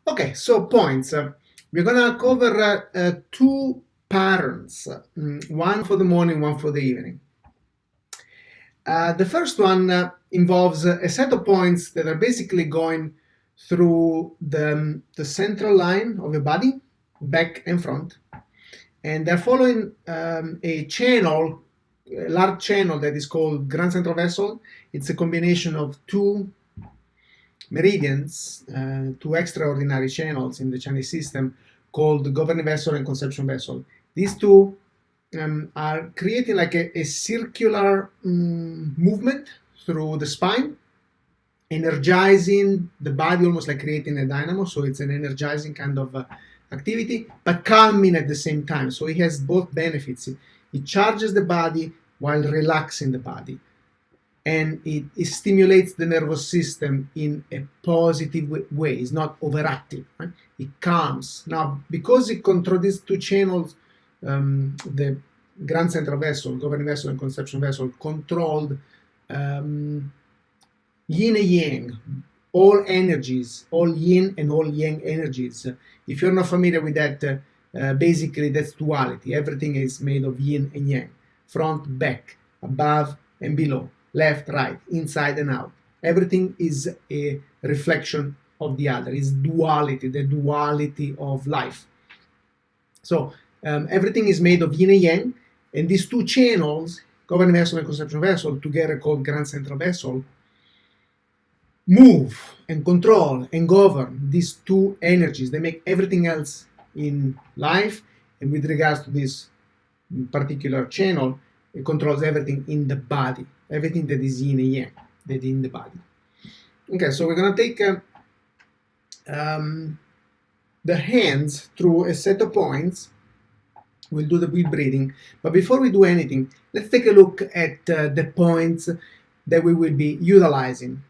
Okay, so points. We're gonna cover two patterns, one for the morning, one for the evening. The first one involves a set of points that are basically going through the central line of your body, back and front, and they're following a channel, a large channel that is called Grand Central Vessel. It's a combination of two meridians, two extraordinary channels in the Chinese system called the governing vessel and conception vessel. These two are creating like a circular movement through the spine, energizing the body, almost like creating a dynamo. So it's an energizing kind of activity, but calming at the same time. So it has both benefits. It charges the body while relaxing the body, and it stimulates the nervous system in a positive way. It's not overactive, right? It calms. Now, because it controls these two channels, the grand central vessel, governing vessel, and conception vessel, controlled yin and yang, all energies, all yin and all yang energies. If you're not familiar with that, basically that's duality. Everything is made of yin and yang, front, back, above and below, left, right, inside and out. Everything is a reflection of the other. It's duality, the duality of life. So everything is made of yin and yang, and these two channels, governing vessel and conception vessel, together called grand central vessel, move and control and govern these two energies. They make everything else in life, and with regards to this particular channel, it controls everything in the body, everything that is yin and yang, that is in the body. Okay, so we're gonna take the hands through a set of points. We'll do the wheel breathing, but before we do anything, let's take a look at the points that we will be utilizing